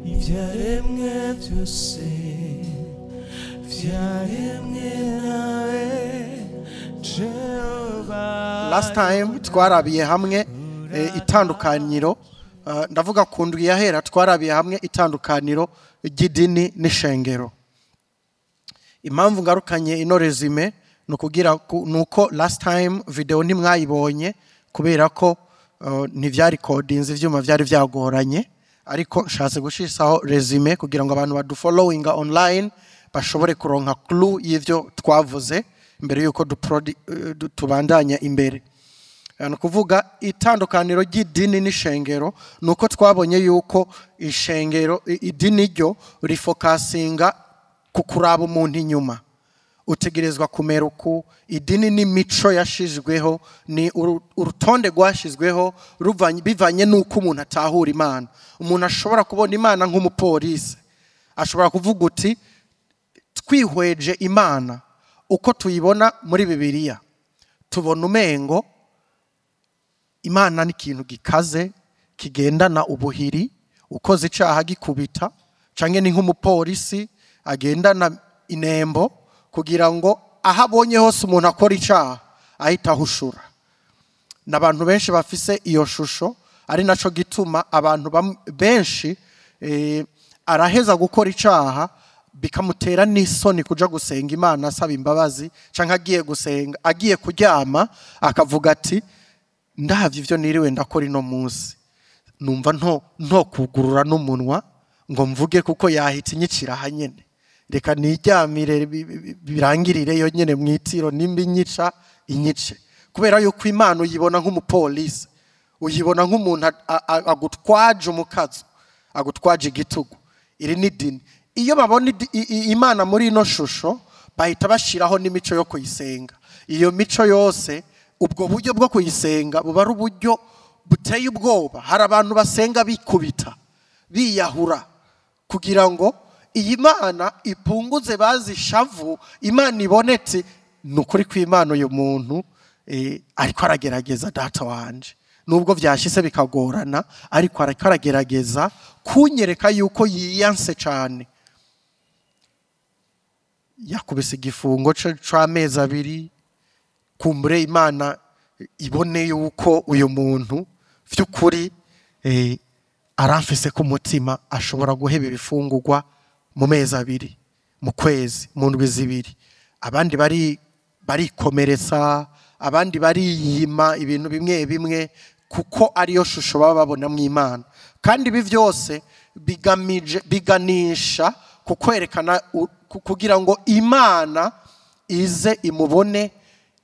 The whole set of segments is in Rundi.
ibyaremwe byose byaremwe nawe Jehova. Last time twarabiye hamwe itandukaniro, ndavuga ku ndwi yahera twarabiye hamwe itandukaniro ry'idini n'ishengero. Impamvu ngarukanye ino resume nukugira nuko last time video ntimwayibonye kubera ko ntivyari codings ivyuma vyari vyagoranye, ariko nshatse gushisaho resume kugira ngo abantu badufollowinga online bashobore kuronka clue y'ivyo twavuze mbere yuko tubandanya imbere. Kuvuga itandukaniro ry'idini n'ishengero nuko twabonye yuko ishengero idini ryo rifokasinga kukuraba umuntu inyuma, utegerezwa kumera uku. Idini ni mico yashizweho, ni urutonde rwashizweho bivanye nuko umuntu atahura Imana. Umuntu ashobora kubona Imana nk'umupolisi, ashobora kuvuga uti twihweje Imana uko tuyibona muri Bibiliya, tubona umengo Imana ni ikintu gikaze kigendana ubuhiri, ukoze icaha gikubita, canke ni nk'umupolisi agendana inembo kugira ngo ahabonye hose umuntu akora icaha ahita ahushura. N'abantu benshi bafise iyo shusho, ari naco gituma abantu benshi araheza gukora icaha bikamutera n'isoni kuja gusenga Imana asaba imbabazi, canke agiye gusenga agiye kuryama akavuga ati ndavye ivyo niriwe ndakora ino munsi, numva nto kugurura n'umunwa ngo mvuge kuko yahita inyicira hanyene, reka niryamire birangirire yo nyene mwitiro nimba inyica inyice. Kubera yuko Imana uyibona nk'umupolisi, uyibona nk'umuntu agutwaje umukazo, agutwaje igitugu. Iri ni dini. Iyo babona Imana muri ino shusho bahita bashiraho n'imico yo kuyisenga. Iyo mico yose, ubwo buryo bwo kuyisenga buba ari uburyo buteye ubwoba. Hari abantu basenga bikubita, biyahura kugira ngo iyi Mana ipunguze bazishavu, Imana ibonetse nukuri ko Imana uyu muntu ariko aragerageza data wanje, nubwo vyashise bikagorana, ariko aragerageza kunyereka yuko yiyanse cyane. Yakubise igifungo c'amezi 2 kumbure Imana ibone yuko uyu muntu vy'ukuri aramfise ku mutima, ashobora guheba ibifungurwa mu mezi 2, mu kwezi, mu ndwi 2. Abandi barikomeretsa, abandi bariyima ibintu bimwe bimwe kuko ariyo shusho baba babona mu Imana. Kandi ibi vyose biganisha kukwerekana kugira ngo Imana ize imubone,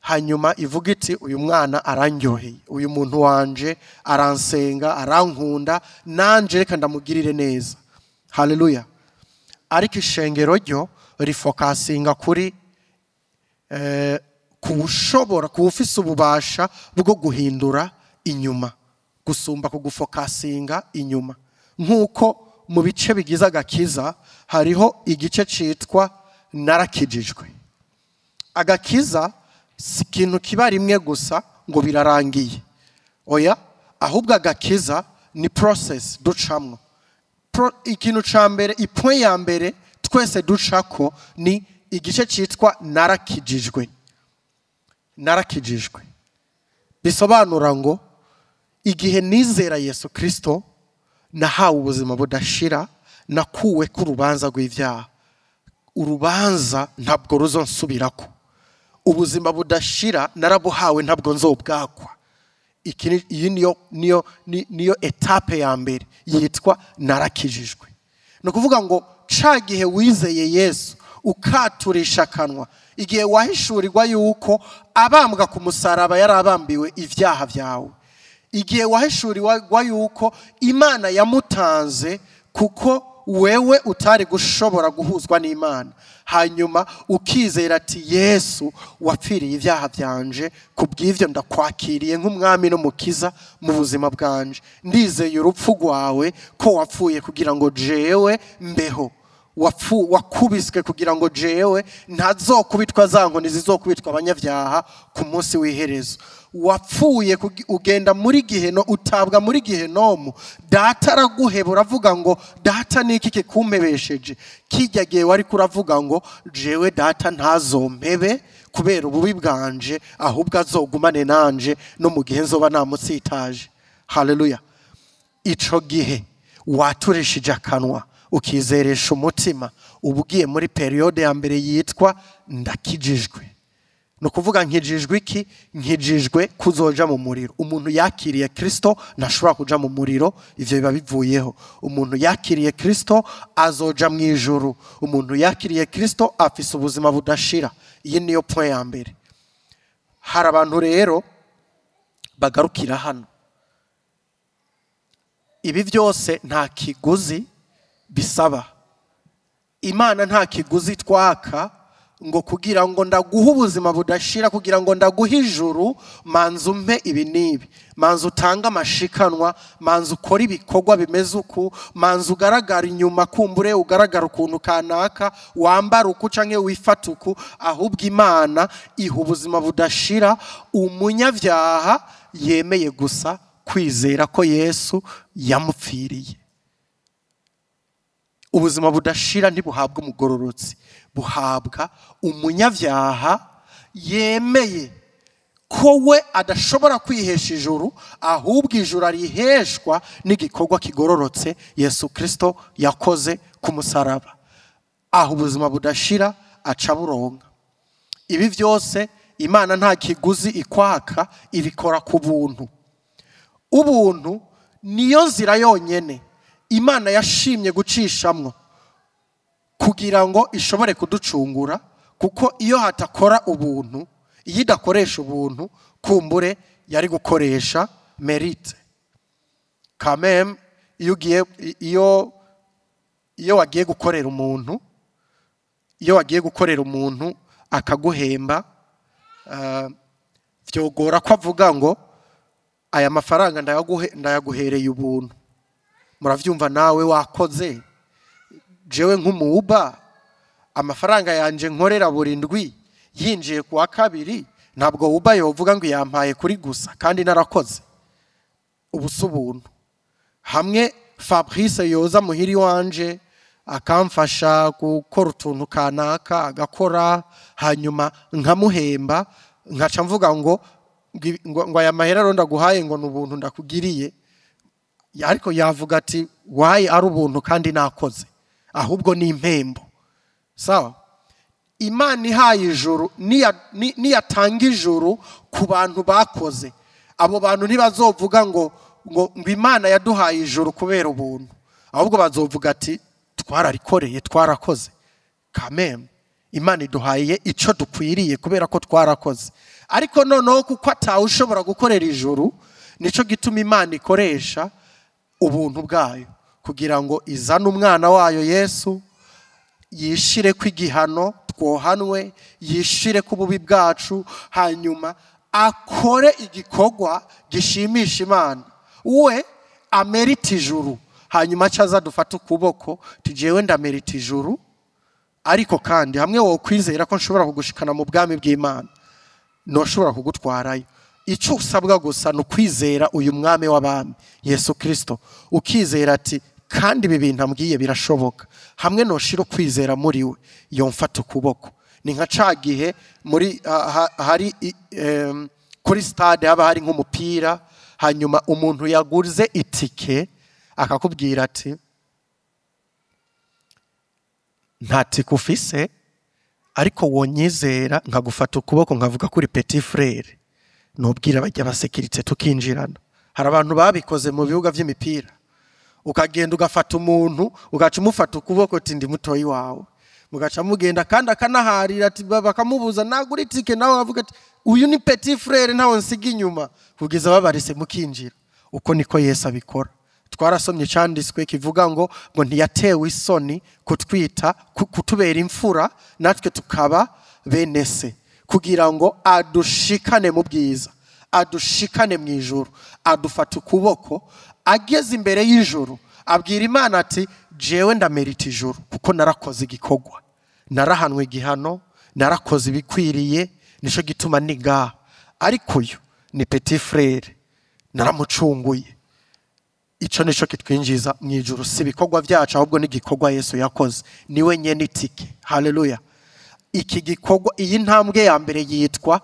hanyuma ivuga iti uyu mwana arandyoheye, uyu muntu wanje aransenga, arankunda, nanje reka ndamugirire neza. Haleluya. Ariko ishengero ryo rifokasinga kuri kushobora kuufisa ububasha bwo guhindura inyuma, gusumba kugufokasinga inyuma. Nkuko mu bice bigize agakiza hariho igice citwa narakijijwe. Agakiza si ikintu kiba rimwe gusa ngo birarangiye, oya, ahubwo agakiza ni process ducamwo. Ikintu ca mbere, ipoint ya mbere twese ducako ni igice citwa narakijijwe. Narakijijwe bisobanura ngo igihe nizera Yesu Kristo nahawe ubuzima budashira, nakuwe ku rubanza rw'ivyaha. Urubanza ntabwo ruzonsubirako, ubuzima budashira narabuhawe ntabwo nzobwakwa. Iyi niyo etape ya mbere yitwa narakijijwe. No kuvuga ngo ca gihe wizeye Yesu ukaturisha kanwa, igihe wahishurirwa yuko abambwa ku musaraba yarabambiwe ivyaha vyawe, igihe wahishurirwa yuko Imana yamutanze kuko wewe utari gushobora guhuzwa n'Imana, hanyuma ukizera ati Yesu wapfiriye ivyaha byanje, kubw'ivyo ndakwakiriye nk'umwami n'umukiza mu buzima bwanje, ndizeye urupfu rwawe ko wapfuye kugira ngo jewe mbeho. wakubiswe kugira ngo jewe ntazokubitwa za nkoni zizokubitwa abanyabyaha ku munsi w'iherezo. Wapfuye ugenda muri giheno, utabwa muri gihenomu. Data araguhebura avuga ngo data niki kikumpebesheje? Kijya gihe wari kuravuga ngo jewe data ntazompebe kubera ububi bwanje, ahubwo azogumane nanje no mu gihe nzoba namutsitaje. Haleluya. Ico gihe waturishije akanwa ukizeresha umutima, ubugiye muri periode ya mbere yitwa ndakijijwe. No kuvuga nkijijwe iki? Nkijijwe kuzoja mu muriro. Umuntu yakiriye Kristo ntashobora kuja mu muriro, ivyo biba bivuyeho. Umuntu yakiriye Kristo azoja mu ijuru. Umuntu yakiriye Kristo afise ubuzima budashira. Iyi niyo point ya mbere. Hari abantu rero bagarukira hano. Ibi byose nta kiguzi bisaba. Imana nta kiguzi twaka ngo kugira ngo ndaguhe ubuzima budashira, kugira ngo ndaguhe ijuru manzu umpe ibi nibi, manzu utanga amashikanwa, manzu ukora ibikorwa bimeze uku, manzu ugaragara inyuma kumbure ugaragara ukuntu kanaka, wambara uku canke wifata uku. Ahubwo Imana iha ubuzima budashira umunyabyaha yemeye gusa kwizera ko Yesu yamupfiriye. Ubuzima budashira ntibuhabwa umugororotsi, buhabwa umunyabyaha yemeye ko we adashobora kwihesha ijuru, ahubwo ijuru ariheshwa n'igikorwa kigororotse Yesu Kristo yakoze ku musaraba. Aho ubuzima budashira aca buronka. Ibi byose Imana nta kiguzi ikwaka, ibikora ku buntu. Ubuntu niyo nzira yonyene Imana yashimye gucishamwo kugira ngo ishobore kuducungura, kuko iyo hatakora ubuntu, iyo idakoresha ubuntu, kumbure yari gukoresha merite. Kamem iyo wagiye gukorera umuntu, akaguhemba, vyogora ko avuga ngo aya mafaranga ndayaguhereye ubuntu. Muravyumva nawe wakoze. Jewe nk'umuuba amafaranga yanje nkorera burindwi yinjiye kuwa kabiri, ntabwo uba yovuga ngo yampaye kuri gusa kandi narakoze. Ubusubuntu. Hamwe Fabrice yoza muhiri wanje akamfasha gukora utuntu kanaka, agakora, hanyuma nkamuhemba, nkaca mvuga ngo aya mahera ronda guhaye ngo n'ubuntu ndakugiriye. Ariko yavuga ati wayi ari ubuntu kandi nakoze, ahubwo ni impembo. Sawa? Imana ihaye ijuru, niyatanga ijuru ku bantu bakoze, abo bantu ntibazovuga ngo Imana yaduhaye ijuru kubera ubuntu, ahubwo bazovuga ati twararikoreye, twarakoze. Kameme Imana iduhaye ico dukwiriye kubera ko twarakoze. Ariko noneho kuko atawe ushobora gukorera ijuru, nico gituma Imana ikoresha ubuntu bwayo kugira ngo izane umwana wayo Yesu, yishire kw'igihano twohanwe, yishire ku bubi bwacu, hanyuma akore igikorwa gishimisha Imana. We amerita ijuru, hanyuma acaza dufata ukuboko tujewe ndamerita ijuru. Ariko kandi hamwe wo kwizera ko nshobora kugushikana mu bwami bw'Imana, no shobora kugutwarayo. Ico usabwa gusa no kwizera uyu mwami w'abami Yesu Kristo, ukizera ati kandi ibi bintu ambwiye birashoboka. Hamwe no shiro kwizera muri we, yomfata ukuboko. Ni nka cagihe muri hari kuri stade haba hari nk'umupira, hanyuma umuntu yaguze itike akakubwira ati nta tike ufise, ariko wonyizera nkagufata ukuboko nkavuga kuri petit frere, nubwira bajya basekirite tukinjirana. Hari abantu babikoze mu bibuga vy'imipira, ukagenda ugafata umuntu ugaca umufata ukuboko ati ndi mutoyi wawe, mugaca mugenda kandi akanaharira ati bakamubuza nagura itike, nawe avuga ati uyu ni petit frere ntawe nsiga inyuma, kugeza babarise mukinjira. Uko niko Yesu abikora. Twarasomye cyanditswe kivuga ngo ntiyatewe isoni kutwita kutubera imfura, natwe tukaba bene se, kugira ngo adushikane mu bwiza, adushikane mu ijuru, adufata ukuboko, ageze imbere y'ijuru abwira Imana ati jewe ndamerita ijuru kuko narakoze igikorwa, narahanwe igihano, narakoze ibikwiriye, nico gituma niga. Ariko uyu ni petit frere, naramucunguye. Ico nico kitwinjiza mu ijuru, si ibikorwa byacu ahubwo n'igikorwa Yesu yakoze, niwe nyene itike. Haleluya. Iki gikorwa, iyi ntambwe ya mbere yitwa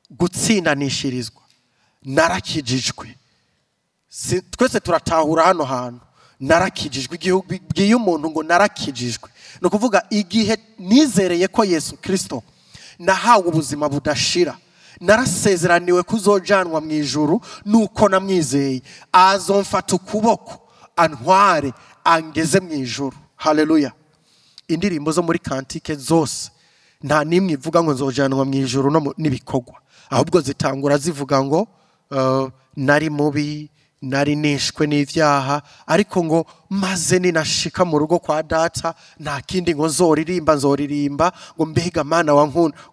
gutsindanishirizwa. Narakijijwe. Twese turatahura hano hantu, narakijijwe. Igihe umuntu ngo narakijijwe, no kuvuga igihe nizereye ko Yesu Kristo nahawe ubuzima budashira, narasezeraniwe kuzojanwa mu ijuru, nuko namwizeye azomfata ukuboko antware angeze mu ijuru. Haleluya. Indirimbo zo muri kantike zose nta nimwe ivuga ngo nzojanwa mu ijuru no nibikorwa, ahubwo zitangura zivuga ngo nari mubi, nari nishwe n'ivyaha, ariko ngo maze ninashika mu rugo kwa data nta kindi ngo nzoririmba ngo mbega Mana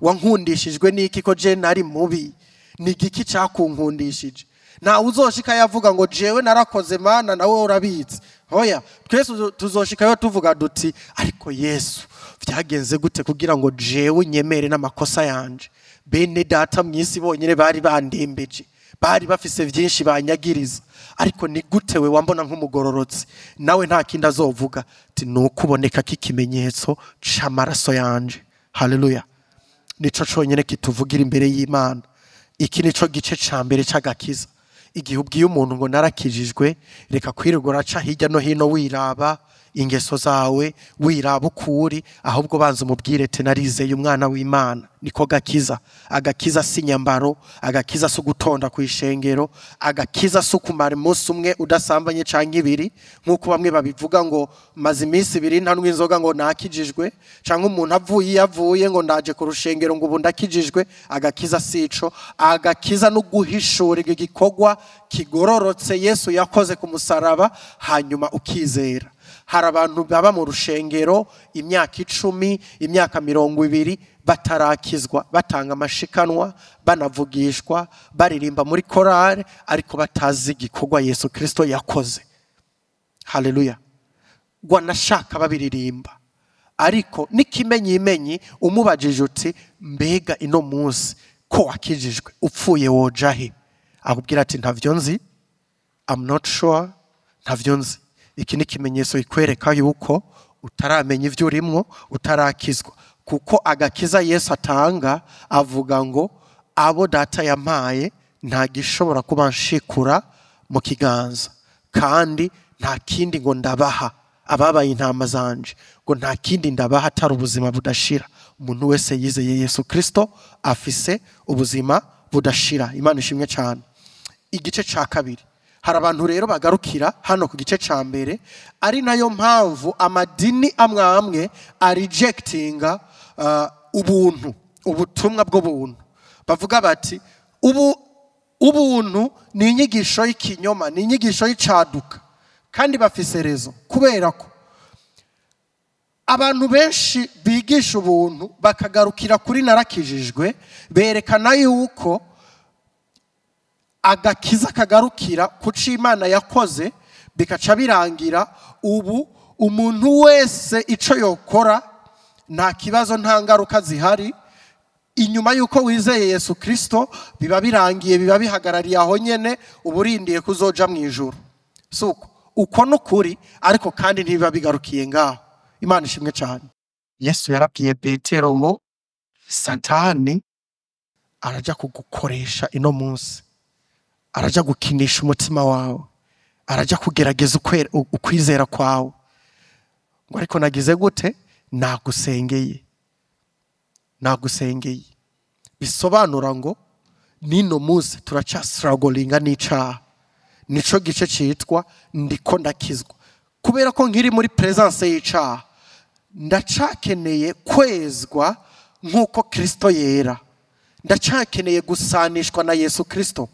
wankundishijwe n'iki ko je nari mubi, ni igiki cyakunkundishije. Nta uzoshika yavuga ngo jewe narakoze Mana nawe urabizi. Hoya, twese tuzoshikayo tuvuga duti ariko Yesu vyagenze gute kugira ngo jewe nyemere n'amakosa yanje? Bene data mwisi bonyene bari bandembeje, bari bafise vyinshi banyagiriza, ariko ni gute we wambona nk'umugororotsi? Nawe nta kindi azovuga ati nukuboneka k'ikimenyetso c'amaraso yanje. Haleluya. Nico conyene kituvugira imbere y'Imana. Iki nico gice ca mbere c'agakiza. Igihe ubwiye umuntu ngo narakijijwe, reka kwirigura ca hirya no hino wiraba ingeso zawe, wiraba ukuri, ahubwo banza umubwire ati narizeye umwana w'Imana. Niko gakiza. Agakiza si nyambaro, agakiza si gutonda ku ishengero, agakiza si kumara umunsi umwe udasambanye canke ibiri, nk'uko bamwe babivuga ngo maze iminsi ibiri ntanwa inzoga ngo nakijijwe, canke umuntu yavuye ngo ndaje ku rushengero ngo ubu ndakijijwe. Agakiza si ico. Agakiza no guhishura igikorwa kigororotse Yesu yakoze ku musaraba, hanyuma ukizera. Hari abantu baba mu rushengero imyaka 10, imyaka 20 batarakizwa, batanga amashikanwa, banavugishwa, baririmba muri korale, ariko batazi igikorwa Yesu Kristo yakoze. Haleluya. Gwa nashaka babiririmba, ariko n'ikimenyimenyi umubajije uti mbega ino munsi ko wakijijwe upfuye wojahe? Akubwira ati ntavyo nzi, I'm not sure, ntavyo nzi. Iki ni kimenyetso ikwereka yuko utaramenya ivyo urimwo, utarakizwa. Kuko agakiza Yesu atanga avuga ngo abo data yampaye nta gishobora kubanshikura mu kiganza, kandi nta kindi ngo ndabaha ababaye intama zanje, ngo nta kindi ndabaha atari ubuzima budashira. Umuntu wese yizeye Yesu Kristo afise ubuzima budashira. Imana ishimwe cyane. Igice ca kabiri, hari abantu rero bagarukira hano ku gice ca mbere, ari nayo mpamvu amadini amwe rejectinga ubuntu, ubutumwa bwo buntu. Bavuga bati ubuntu ni inyigisho y'ikinyoma, ni inyigisho y'icaduka, kandi bafise rezo. Kubera ko abantu benshi bigisha ubuntu bakagarukira kuri narakijijwe, berekana yuko agakiza kagarukira kuco Imana yakoze, bikaca birangira ubu umuntu wese ico yokora nta kibazo, nta ngaruka zihari. Inyuma yuko wizeye Yesu Kristo biba birangiye, biba bihagarariye aho nyene, uburindiye kuzoja mu ijuru. Suko uko nukuri, ariko kandi ntibiba bigarukiye ngaho. Imana ishimwe cyane. Yesu yarabwiye Petero ngo Satani araja kugukoresha ino munsi, araja gukinisha umutima wawe, araja kugerageza ukwizera kwawe. Ngo ariko nagize gute? Nagusengeye. Bisobanura ngo nino munsi strugglinga n'icaha. Nico gice citwa ndiko ndakizwa. Kubera ko nkiri muri presence y'icaha, ndacakeneye kwezwa nk'uko Kristo yera. Ndacakeneye gusanishwa na Yesu Kristo.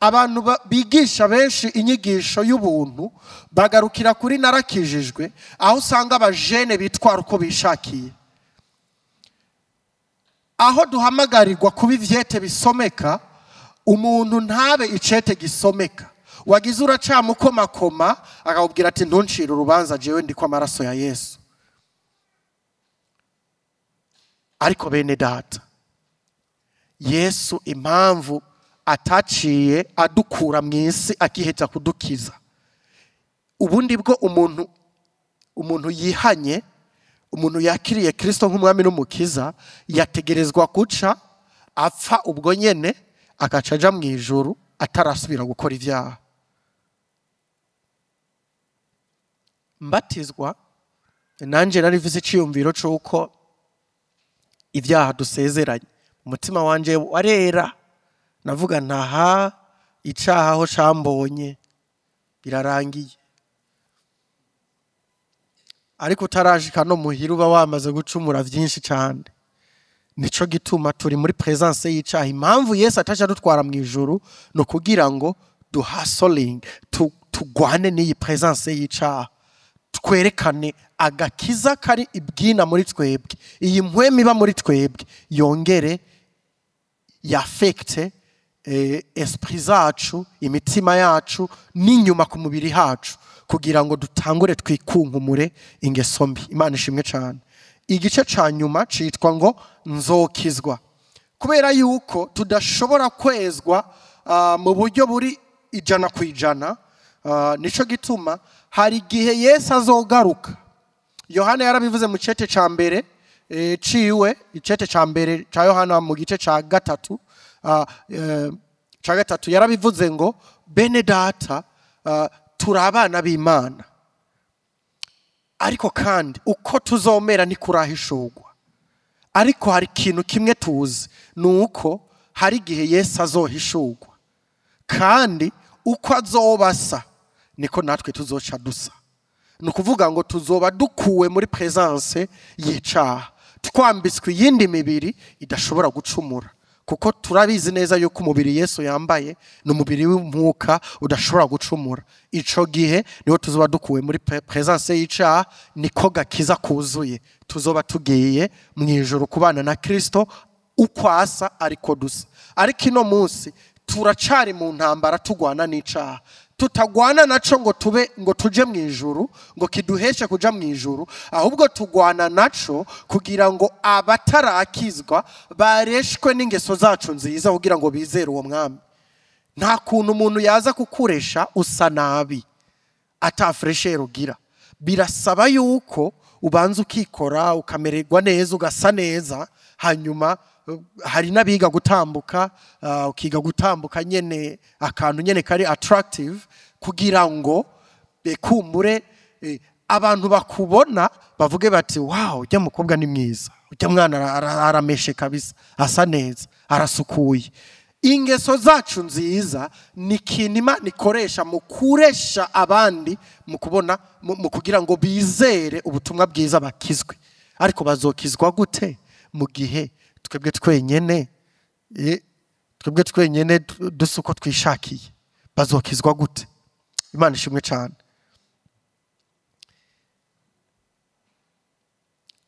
Abantu bigisha benshi inyigisho y'ubuntu bagarukira kuri narakijijwe, aho usanga abajene bitwara uko bishakiye. Aho duhamagarirwa kuba ivyete bisomeka, umuntu ntabe icete gisomeka. wagize uracamukomakoma akakubwira ati ntuncire urubanza jewe ndi kwa amaraso ya Yesu. Ariko bene data, Yesu impamvu ataciye adukura mu isi akiheta kudukiza, ubundi bwo umuntu yihanye, umuntu yakiriye Kristo nk'umwami n'umukiza, yategerezwa guca apfa ubwo nyene agaca aja mu ijuru atarasubira gukora ivyaha. Mbatizwa nanje nari mfise iciyumviro c'uko ivyaha dusezeranye, umutima wanje warera, navuga ntaha icaha aho cambonye birarangiye. Ariko utarashika no muhira uba wamaze gucumura vyinshi cyane. Nico gituma turi muri presence y'icaha. Impamvu Yesu ataje adutwara mu ijuru no kugira ngo duhasoling, tugwane n'iyi presence y'icaha, twerekane agakiza kari ibwina muri twebwe, iyi mpwemu iba muri twebwe yongere yafekte esprit zacu, imitima yacu n'inyuma ku mubiri hacu, kugira ngo dutangure twikunkumure ingeso mbi. Imana ishimwe cyane. Igice ca nyuma citwa ngo nzokizwa, kubera yuko tudashobora kwezwa mu buryo buri 100%. Nico gituma hari igihe Yesu azogaruka. Yohana yarabivuze mu cete ca mbere ciwe, icete ca mbere ca Yohana mu gice ca gatatu yarabivuze ngo bene data turabana b'Imana, ariko kandi uko tuzomera ni kurahishurwa. Ariko hari ikintu kimwe tuzi, nuko hari igihe Yesu azohishurwa, kandi uko azobasa niko natwe tuzoca dusa. Nukuvuga ngo tuzoba dukuwe muri presence y'icaha, twambitswe iyindi mibiri idashobora gucumura, kuko turabizi neza yuko umubiri Yesu yambaye n'umubiri w'umwuka udashobora gucumura. Ico gihe niho tuzoba dukuwe muri presence y'icaha, niko gakiza kuzuye, tuzoba tugiye mu ijuru kubana na Kristo uko asa ariko dusa. Ariko ino munsi turacari mu ntambara tugwana n'icaha. Tutagwana naco ngo tuje mu ijuru, ngo kiduheshe kuja mu ijuru, ahubwo tugwana naco kugira ngo abatarakizwa bareshwe n'ingeso zacu nziza, kugira ngo bizere uwo mwami. Nta kuntu umuntu yaza kukuresha usa nabi ata fresher ugira. Birasaba yuko ubanza ukikora, ukamererwa neza, ugasa neza, hanyuma hari nabiga gutambuka, ukiga gutambuka nyene akantu nyene kari attractive, kugira ngo bekumbure abantu bakubona bavuge bati wow, ujya mukobwa ni mwiza, ujya mwana arameshe kabisa, asa neza, arasukuye. Ingeso zacu nziza ni kintu Imana ikoresha mu kuresha abandi, mu kubona, mu kugira ngo bizere ubutumwa bwiza bakizwe. Ariko bazokizwa gute mu gihe twebwe twenyene dusuko twishakiye? Bazokizwa gute? Imana ishimwe cyane.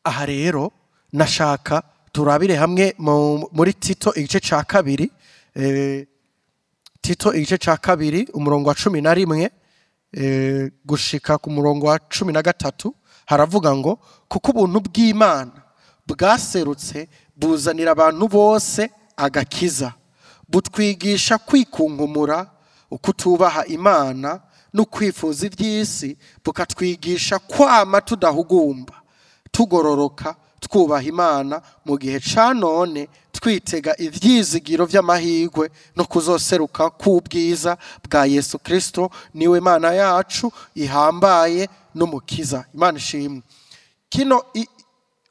Aha rero nashaka turabire hamwe muri Tito igice ca kabiri, Tito igice ca kabiri umurongo wa 11 gushika ku murongo wa 13. Haravuga ngo kuko ubuntu bw'Imana bwaserutse buzanira abantu bose agakiza, butwigisha kwikunkumura ukutubaha Imana no kwifuza iby'isi, bukatwigisha kwama tudahugumba, tugororoka, twubaha Imana mu gihe ca none, twitega ivyizigiro vy'amahirwe no kuzoseruka k'ubwiza bwa Yesu Kristo, niwe Mana yacu ihambaye n'umukiza. Imana ishimwe.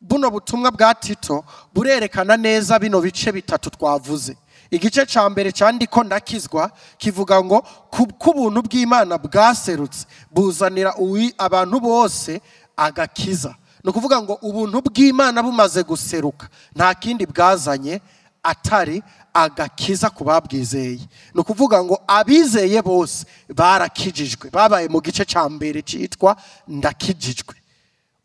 Buno butumwa bwa Tito burerekana neza bino bice bitatu twavuze. Igice ca mbere cyandiko ndakizwa kivuga ngo kubuntu bw'Imana bwaserutse buzanira abantu bose agakiza. No kuvuga ngo ubuntu bw'Imana bumaze guseruka, nta kindi bwazanye atari agakiza kubabwizeye. No kuvuga ngo abizeye bose barakijijwe, babaye mu gice ca mbere citwa ndakijijwe.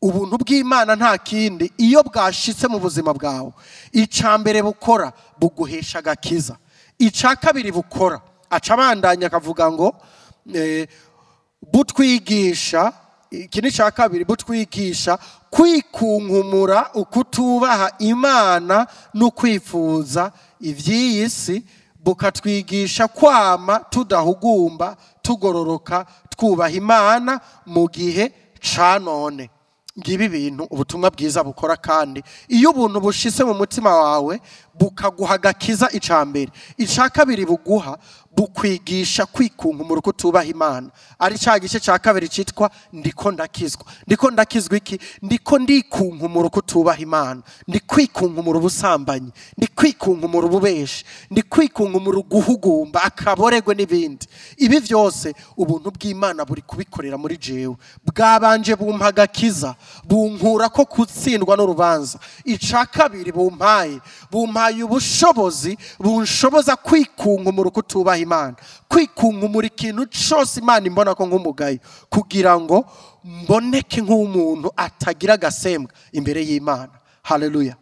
Ubuntu bw'Imana nta kindi, iyo bwashitse mu buzima bwawe, ica mbere bukora buguhesha agakiza. Ica kabiri bukora, aca bandanya akavuga ngo butwigisha iki ni cya kabiri, butwigisha kwikunkumura ukutubaha Imana no kwifuza iby'iyi si, bukatwigisha kwama tudahugumba tugororoka twubaha Imana mu gihe ca none. Ngibi bintu ubutumwa bwiza bukora, kandi iyo ubuntu bushise mu mutima wawe bukaguha agakiza icambere, ica kabiri buguha bukwigisha kwikunkumura uko tubaha Imana. Ari cya gice cya kabiri cyitwa ndiko ndakizwa. Ndiko ndakizwa iki? Ndiko ndikunkumura uko tubaha Imana, ndikwikunkumura ubusambanyi, ndikwikunkumura ububeshi, ndikwikunkumura uguhugumba, akaboregwe n'ibindi. Ibi byose ubuntu bw'Imana buri kubikorera muri jewe. Bwabanje bumpa agakiza, bunkura ko gutsindwa n'urubanza. Ica kabiri bumpaye ubushobozi bunshoboza kwikunkumura uko tubaha Imana, kwikunkumura ikintu cyose Imana imbona ko nk'umugayo, kugira ngo mboneke nk'umuntu atagira agasembwa imbere y'Imana. Haleluya.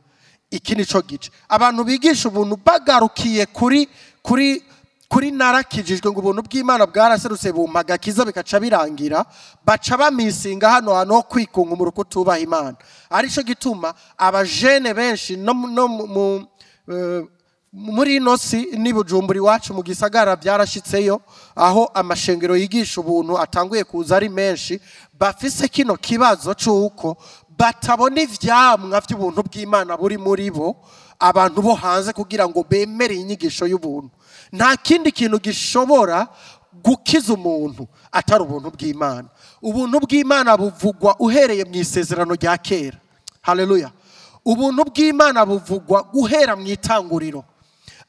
Iki nico gice abantu bigisha ubuntu bagarukiye kuri narakijijwe ngo ubuntu bw'Imana bwaraserutse bumpa agakiza bikaca birangira, baca bamisinga hano ho kwikunkumura uko tubaha Imana. Arico gituma abajene benshi muri ino si ni Bujumbura iwacu mu gisagara byarashitseyo, aho amashengero yigisha ubuntu atanguye kuza ari menshi, bafise kino kibazo cy'uko batabona ivyamwa by'ubuntu bw'Imana buri muri bo, abantu bo hanze, kugira ngo bemere inyigisho y'ubuntu. Nta kindi kintu gishobora gukiza umuntu atari ubuntu bw'Imana. Ubuntu bw'Imana buvugwa uhereye mu isezerano rya kera. Haleluya. Ubuntu bw'Imana buvugwa guhera mu itanguriro,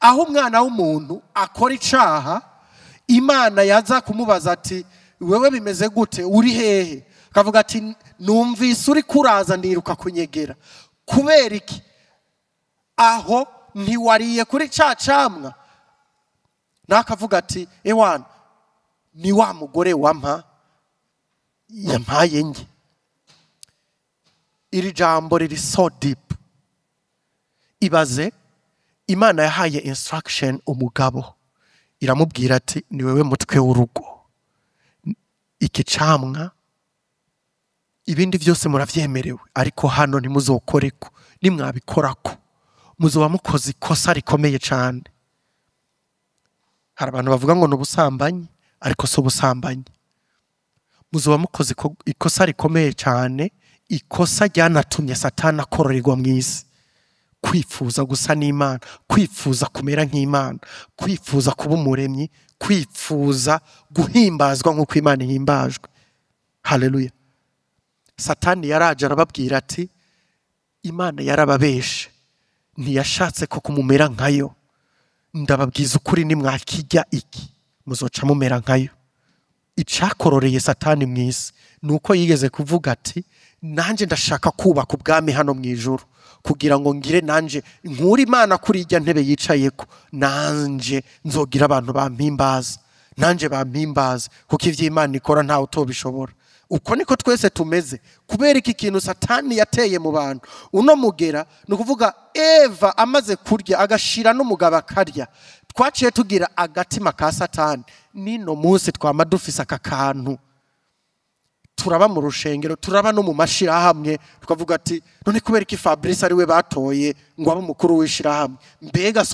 aho umwana w'umuntu akora icaha, Imana yaza kumubaza ati wewe bimeze gute, uri hehe? Akavuga ati numvise uri kuraza ndiruka kunyegera. Kubera iki? Aho ntiwariye kuri ca camwa. Nakavuga ati ewana, ni wa mugore yampaye nge. Iri jambo riri so deep. Ibaze Imana yahaye instruction umugabo, iramubwira ati ni wewe mutwe w'urugo, iki camwa ibindi byose muravyemerewe, ariko hano ntimuzokoreko. Nimwabikorako muzoba mukoze ikosa rikomeye cyane. Hari abantu bavuga ngo n'ubusambanyi, ariko so busambanyi. Muzoba mukoze ikosa rikomeye cyane, ikosa ryanatumye Satani akororerwa mu isi. Kwifuza gusa n'Imana, kwifuza kumera nk'Imana, kwifuza kuba umuremyi, kwifuza guhimbazwa nk'uko Imana ihimbajwe. Haleluya. Satani yaraje arababwira ati Imana yarababeshe, ntiyashatse ko kumumera nkayo. Ndababwiza ukuri, nimwakijya iki muzoca mumera nkayo. Icakororeye Satani mu isi nuko yigeze kuvuga ati nanje ndashaka kubaka ubwami hano mu ijuru, kugira ngo ngire nanje nkuri Imana kuri ijya ntebe yicayeko, nanje nzogira abantu bampimbaza, nanje bampimbaza, kuko ivy'Imana ikora ntawe utobishobora. Uko niko twese tumeze, kubera iki kintu Satani yateye mu bantu. Uno mugera ni ukuvuga Eva amaze kurya agashira n'umugabo akarya, twaciye tugira agatima ka Satani. Nino munsi twama dufise aka kantu, turaba mu rushengero, turaba no mu mashirahamwe, tukavuga ati none kubera iki Fabrice ari we batoye ngo abe umukuru w'ishirahamwe, mbega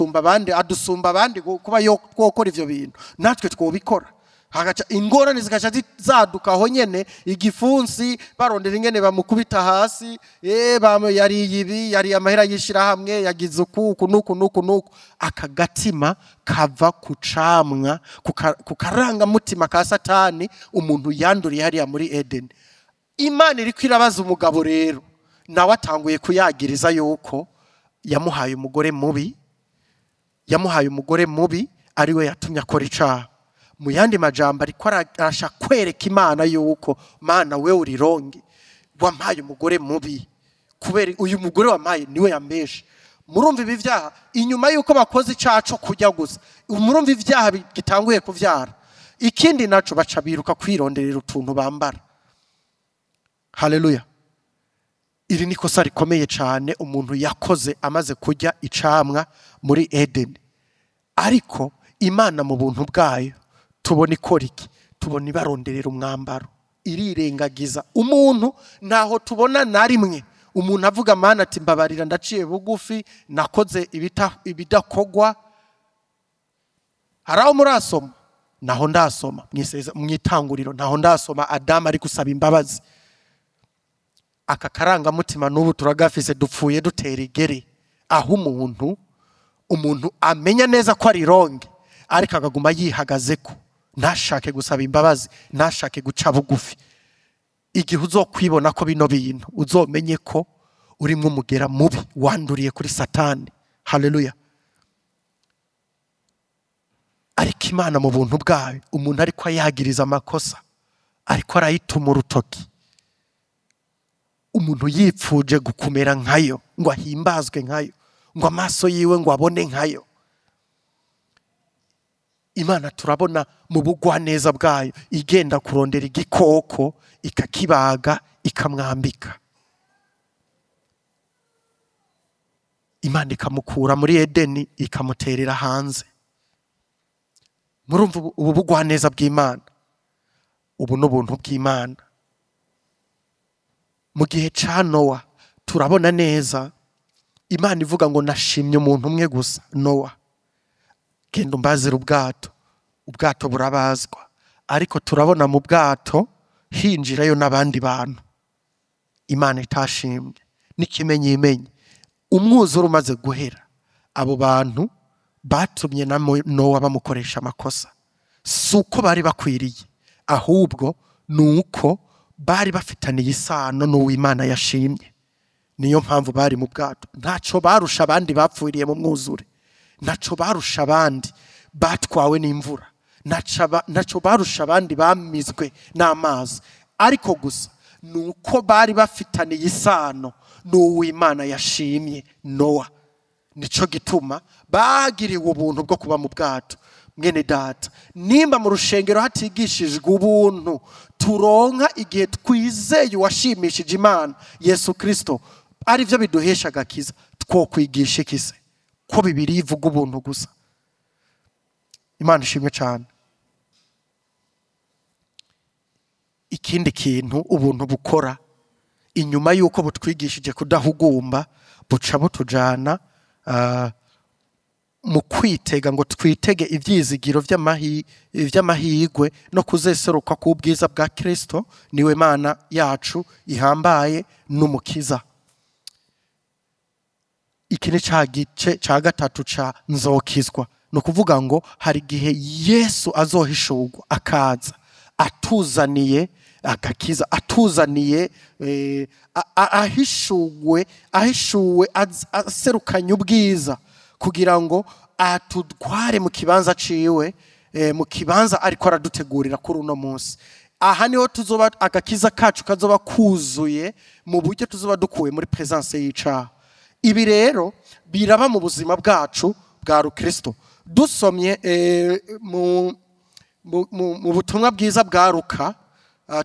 adusumba abandi kuba yo gukora ivyo bintu, natwe twobikora. Hagaca ingorane zikaca zaduka aho nyene, igifunsi barondera ingene bamukubita hasi, yari ibi, yari amahera y'ishirahamwe, yagize nuku. Akagatima kava ku camwa, ku karangamutima ka Satani umuntu yanduriye hariya muri Eden. Imana iriko irabaza umugabo rero, nawe atanguye kuyagiriza yuko yamuhaye umugore mubi, ari we yatumye akora icaha. Mu yandi majambo ariko arasha kwereka Imana yuko Mana we urironge, wampaye umugore mubi, kubera uyu mugore wampaye niwe yambeshe. Murumva ibi vyaha inyuma yuko bakoze icaco kujya gusa, murumva ivyaha gitanguye kuvyara. Ikindi naco baca biruka kwironderera utuntu bambara. Haleluya. Iri ni kosa rikomeye cyane umuntu yakoze amaze kujya icamwa muri Eden. Ariko Imana mu buntu bwayo tubona ikora iki? tubona ibaronderera umwambaro, irirengagiza umuntu. Ntaho tubona na rimwe umuntu avuga Mana ati mbabarira ndaciye bugufi nakoze ibidakogwa. Haraho murasoma? Naho ndasoma mwitanguriro, naho ndasoma Adamu ari gusaba imbabazi. Aka karangamutima n'ubu turagafise, dupfuye dutera igere, aho umuntu amenya neza ko ari ronge ariko akaguma yihagazeko, ntashake gusaba imbabazi, ntashake guca bugufi. Igihe uzokwibona ko bino bintu uzomenye ko urimwo umugera mubi wanduriye kuri Satani. Haleluya. Ariko Imana mu buntu bwayo, umuntu ariko ayagiriza amakosa, ariko arayituma urutoki, umuntu yipfuje gukumera nkayo, ngo ahimbazwe nkayo, ngo amaso yiwe ngo abone nkayo. Imana turabona mu bugwaneza bwayo igenda kurondera igikoko ikakibaga ikamwambika. Imana ikamukura muri Edeni ikamuterera hanze. Murumva ubu bugwaneza bw'Imana, ubu n'ubuntu bw'Imana. Mu gihe ca Nowa turabona neza Imana ivuga ngo nashimye umuntu umwe gusa, Nowa, genda umbazira ubwato. Ubwato burabazwa, ariko turabona mu bwato hinjirayo n'abandi bantu Imana itashimye. N'ikimenyimenyi, umwuzure umaze guhera, abo bantu batumye na Nowa bamukoresha amakosa. Si uko bari bakwiriye, ahubwo nuko bari bafitaniye isano n'uw'Imana yashimye. Niyo mpamvu bari mu bwato. Ntaco barusha abandi bapfiriye mu mwuzure, ntaco barusha abandi batwawe n'imvura, ntaco barusha abandi bamizwe n'amazi, ariko gusa nuko bari bafitaniye isano n'uw'Imana yashimye Nowa. Nico gituma bagiriwe ubuntu bwo kuba mu bwato. Mwene data, nimba mu rushengero hatigishijwe ubuntu turonka igihe twizeye uwashimishije Imana Yesu Kristo, ari byo biduhesha agakiza, two kwigisha ikise ko Bibiliya ivuga ubuntu gusa. Imana ishimwe cyane. Ikindi kintu ubuntu bukora, inyuma yuko butwigishije kudahugumba, buca butujana mu kwitega ngo twitege ivyizigiro vy'amahigwe no kuzeseruka ku bwiza bwa Kristo, niwe Mana yacu ihambaye n'umukiza. Iki ni ca gice ca gatatu ca nzokizwa. No kuvuga ngo hari gihe Yesu azohishurwa akaza atuzaniye agakiza, atuzaniye ahishuwe aserukanye ubwiza, kugira ngo atudware mu kibanza ciwe, mu kibanza ariko aradutegurira kuri uno munsi. Aha niho tuzoba agakiza kacu kazoba kuzuye, mu buryo tuzoba dukuwe muri presence y'icaha. Ibi rero biraba mu buzima bwacu bwa Rukristo. Dusomye mu butumwa bwiza bwa Luka,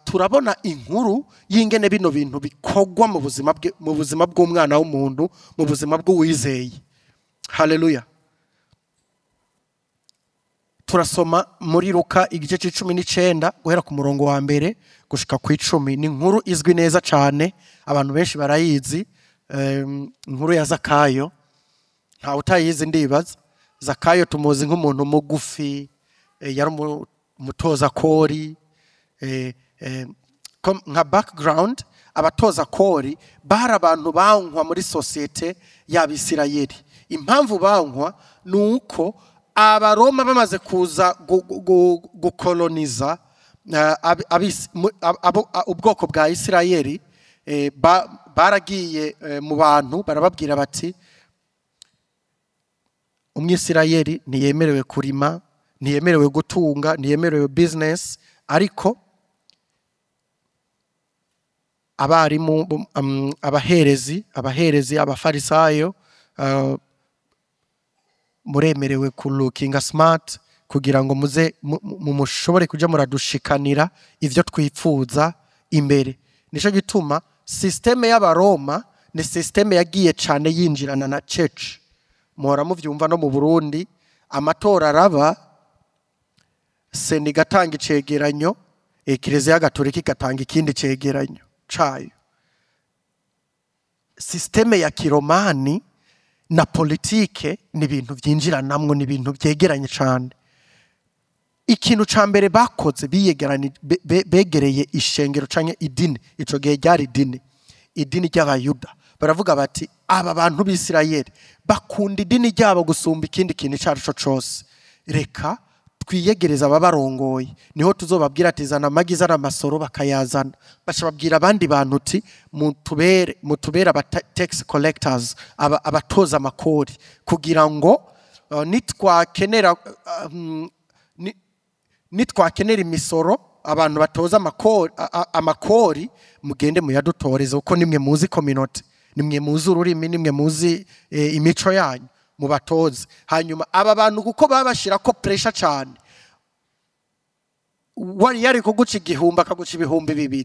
turabona inkuru y'ingene bino bintu bikogwa mu buzima bw'umwana w'umuntu, mu buzima bw'uwizeye. Haleluya. Turasoma muri Luka igice c'19 guhera ku murongo wa mbere gushika ku 10. Ni inkuru izwi neza cyane, abantu benshi barayizi, inkuru ya Zakayo. Nta utayizi ndibaza. Zakayo tumuzi nk'umuntu mugufi, yari umutoza kori. Nka background, abatoza kori bari abantu bankwa muri societe y'Abisirayeli. Impamvu bankwa nuko Abaroma bamaze kuza gukoloniza ubwoko bwa Isirayeli, baragiye mu bantu barababwira bati Umwisirayeli ntiyemerewe kurima, ntiyemerewe gutunga, ntiyemerewe business, ariko abarimu, abaherezi, abafarisayo muremerewe ku looking smart, kugira ngo muze mushobore kuja muradushikanira ivyo twipfuza imbere. Nico gituma systeme y'Abaroma ni systeme yagiye cyane yinjirana na church. Muhora muvyumva no mu Burundi amatora araba, sena igatanga icegeranyo, Ekereziya Gatolika igatanga ikindi cegeranyo cayo. Systeme ya kiromani na politike ni ibintu byinjiranamwo, ni ibintu byegeranye cyane. Ikintu ca mbere bakoze begereye ishengero canke idini, ico gihe ryari idini ry'abayuda. Baravuga bati aba bantu b'Isirayeli bakunda idini ryabo gusumba ikindi kintu cyarico cose, reka twiyegereza ababarongoye, niho tuzobabwira ati zana amagi zana amasoro, bakayazana. Baca babwira abandi bantu uti mutubere aba tax collectors, abatoza amakori, kugira ngo nitwakenera imisoro abantu batoza amakori mugende muyadutoreze, uko nimwe muzi community, nimwe muzi ururimi, nimwe muzi imico yanyu, mubatoze. Hanyuma aba bantu kuko babashira ko pressure cyane, wari yari kuguca igihumbi akaguca ibihumbi 2,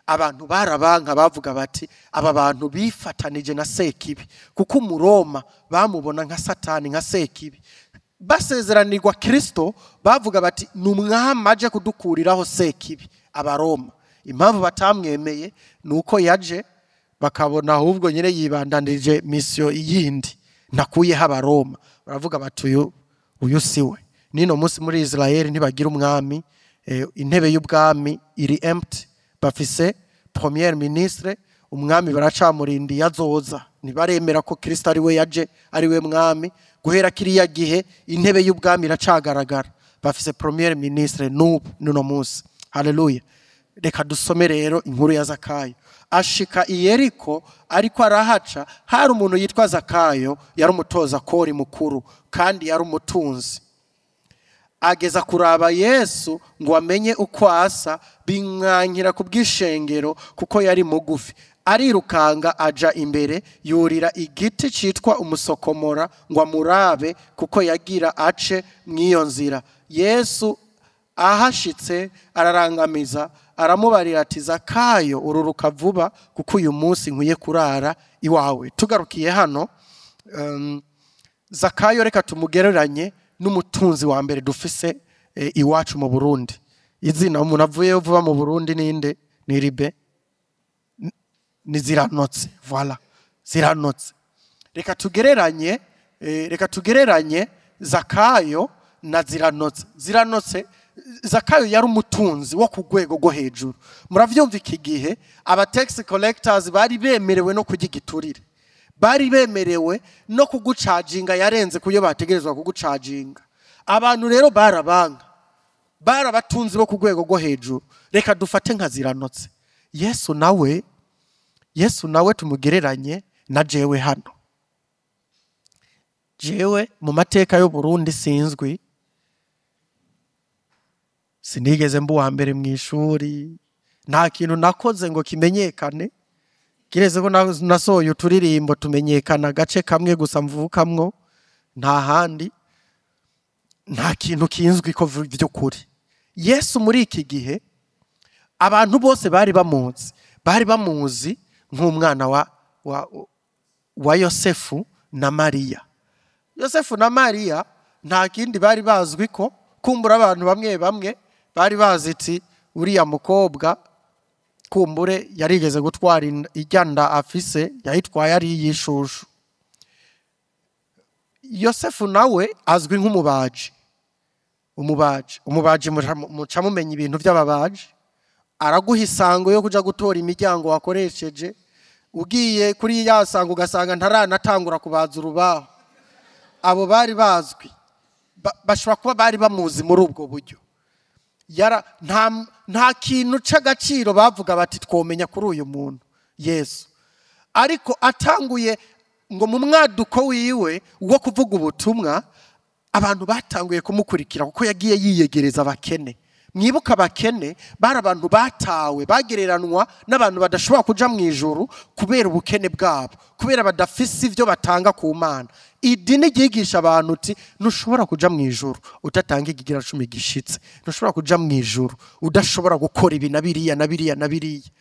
abantu barabanka, bavuga bati aba bantu bifatanije na Sekibi, kuko umuroma bamubona nka Satani, nka Sekibi. Basezeranirwa Kristo, bavuga bati numwami aje kudukuriraho Sekibi, abaroma. Impamvu batamwemeye nuko yaje bakabona ahubwo nyine yibandanije mission yindi, nakuyeho abaroma. Baravuga bati uyu siwe. Nino munsi muri Israel ntibagira umwami, intebe y'ubwami iri empty, bafise premier ministre, umwami baracamurindi yazoza, ntibaremera ko Kristo ari we yaje, ari we mwami. Guhera kiriya gihe intebe y'ubwami iracagaragara, bafise premier ministre nuno munsi. Haleluya. Reka dusome rero inkuru ya Zakayo. Ashika i Yeriko, ariko arahaca, hari umuntu yitwa Zakayo, yari umutoza kori mukuru kandi yari umutunzi. Ageza kuraba Yesu ngo amenye uko asa, bimwankira ku bw'ishengero kuko yari mugufi. Arirukanga aja imbere, yurira igiti citwa umusokomora ngo amurabe kuko yagira ace mw'iyo nzira. Yesu ahashitse ararangamiza, aramubarira ati Zakayo, ururuka vuba kuko uyu munsi nkwiye kurara iwawe. Tugarukiye hano, Zakayo reka tumugereranye n'umutunzi wa mbere dufise iwacu mu Burundi. Izina umuntu avuye vuba mu Burundi ninde? Ni Ribe, ni Ziranotse. Voilà, Ziranotse. Reka tugereranye Zakayo na Ziranotse. Ziranotse, Zakayo yari umutunzi wo ku rwego rwo hejuru. Muravyumva iki gihe aba tax collectors bari bemerewe no kugigiturire, bari bemerewe no kugucaginga yarenze kuyo bategerezwa kugucaginga. Abantu rero barabanka, barabatunzi bo ku rwego rwo hejuru. Reka dufate nka Ziranotse. Yesu nawe tumugereranye na jewe hano. Jewe mu mateka yo Burundi sinzwi, sinigeze mbu wa mbere mu ishuri, nta kintu nakoze ngo kimenyekane. Kireze ko nasohoye uturirimbo tumenyekana gace kamwe gusa mvukamwo, nta handi, nta kintu kinzwi ko vy'ukuri. Yesu muri iki gihe abantu bose bari bamuzi nk'umwana wa Yosefu na Mariya. Yosefu na Mariya nta kindi bari bazwi ko, kumbura abantu bamwe bari baziti uriya mukobwa kumbure yarigeze gutwara ijyanda afise, yahitwaye ari yishushu. Yosefu nawe azwi nk'umubaji. Umubaji muca mumenya ibintu by'ababaji, araguha isango yo kuja gutora imiryango wakoresheje. Ugiye kuri ya sango ugasanga ntaranatangura kubaza urubaho. Abo bari bazwi, bashobora kuba bari bamuzi muri ubwo buryo. Nta kintu c'agaciro bavuga bati twomenya kuri uyu muntu Yesu. Ariko atanguye ngo mu mwaduko wiwe wo kuvuga ubutumwa, abantu batanguye kumukurikira kuko yagiye yiyegereza abakene. Mwibuka abakene bari abantu batawe, bagereranwa n'abantu badashobora kuja mu ijuru kubera ubukene bwabo, kubera badafise ivyo batanga ku Mana. Idini ryigisha abantu uti ntushobora kuja mu ijuru utatanga igigira 10 gishitse, ntushobora kuja mu ijuru udashobora gukora ibi na biriya na biriya na biriya.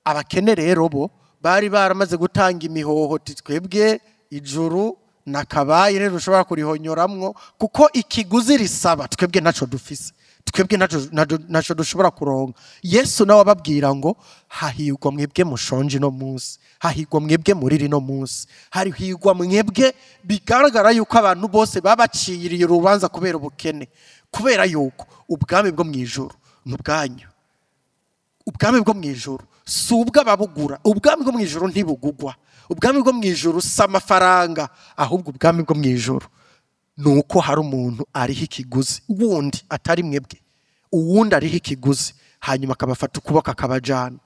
Abakene rero bo bari baramaze gutanga imihoho, twebwe ijuru nakabaye rero ushobora kurihonyoramwo kuko ikiguzi risaba twebwe naco dufise, twebwe naco dushobora kuronka. Yesu nawe ababwira ngo hahirwa mwebwe mushonje no munsi, hahirwa mwebwe muriri no munsi, hahirwa mwebwe bigaragara yuko abantu bose babaciriye urubanza kubera ubukene, kubera yuko ubwami bwo mwijuru n'ubwanyu. Ubwami bwo mwijuru si ubw'ababugura, ubwami bwo mwijuru ntibugugwa, ubwami bwo mwijuru si amafaranga, ahubwo ubwami bwo mwijuru nuko hari umuntu ariho ikiguzi wundi atari mwebwe, uwundi ariho ikiguzi, hanyuma akabafata ukuboko akabajana.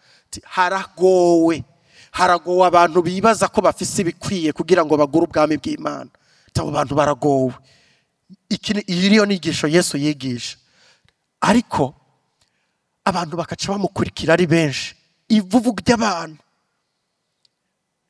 Haragowe abantu bibaza ko bafise ibikwiye kugira ngo bagure ubwami bw'Imana. Abo bantu baragowe. Iyi niyo nigisho Yesu yigisha, ariko abantu bakaca bamukurikira ari benshi. Ivuvu ry'abantu,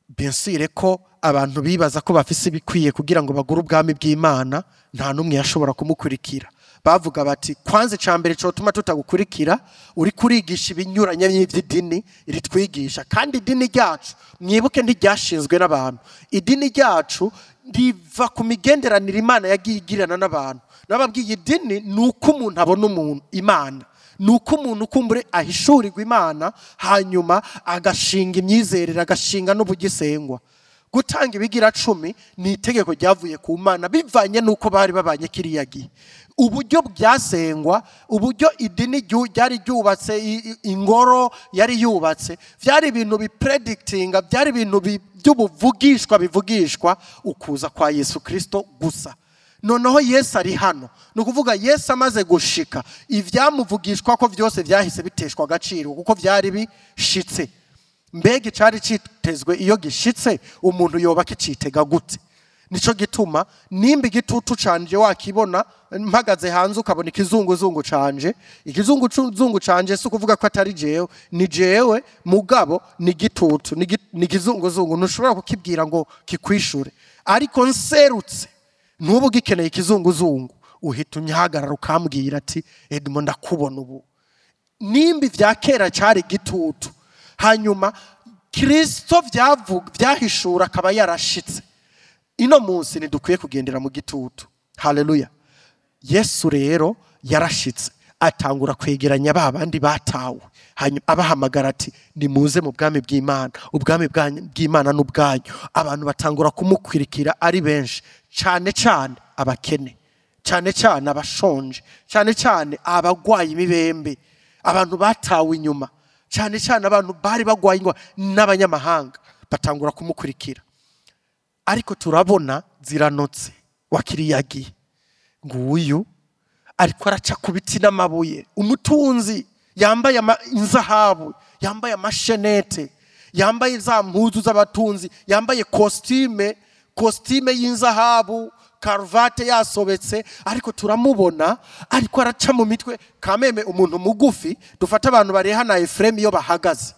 bensire ko abantu bibaza ko bafise ibikwiye kugira ngo bagure ubwami bw'Imana, nta numwe yashobora kumukurikira. Bavuga bati kwanze cambere cyo tuma tutagukurikira, uri kurigisha ibinyuranye by'idini iri twigisha, kandi idini ryacu mwibuke ntiryashinzwe n'abantu. Idini ryacu riva ku migenderanire Imana yagiye igirana n'abantu. Nababwiye idini nuko umuntu abona umuntu Imana, nuko umuntu kumbure ahishurirwa Imana, hanyuma agashinga imyizerere, agashinga n'ubugisengwa. Gutanga ibigira 10 ni itegeko ryavuye ku Mana bivanye nuko bari babanye kiriya gihe. Uburyo byasengwa, uburyo idini ryari ryubatse, ingoro yari yubatse, byari ibintu bipredictinga, byari ibintu bivugishwa ukuza kwa Yesu Kristo gusa. Noneho Yesu ari hano, nukuvuga Yesu amaze gushika, ivyamuvugishwa ko byose byahise biteshwa agaciro kuko byari bishitse. Mbega cari citezwe iyo gishitse umuntu yoba kicitega gute? Nico gituma nimba igitutu canje wakibona mpagaze hanze ukabona ikizunguzungu canje, ikizunguzungu canje si kuvuga ko atari jewe, ni jewe mugabo ni gitutu, ni kizunguzungu, ntushobora kukibwira ngo kikwishure. Ariko nserutse nubu gikeneye ikizunguzungu, uhita unyahagarara ukambwira ati Edmond ndakubona ubu. Nimba vya kera cari gitutu, hanyuma Kristo vyahishura akaba yarashitse. Ino munsi ntidukwiye kugendera mu gitutu. Haleluya. Yesu rero yarashitse, atangura kwegeranya babandi batawe, hanyuma abahamagara ati nimuze mu bwami bw'Imana, ubwami bw'Imana n'ubwanyu. Abantu batangura kumukwirikira ari benshi, cyane cyane abakene, cyane cyane abashonje, cyane cyane abagwaye imibembe, abantu batawe inyuma, cyane cyane abantu bari bagwaye ingwa n'abanyamahanga batangura kumukurikira. Ariko turabona ziranotse wakiriyagiye nguyu ariko araca ku biti n'amabuye, umutunzi yambaye inzahabu, yambaye amashenete, yambaye za mpuzu z'abatunzi, yambaye costume y'inzahabu, karuvate yasobetse, ariko turamubona ariko araca mu mitwe kameme umuntu mugufi. Dufata abantu bareha na Efrem iyo bahagaze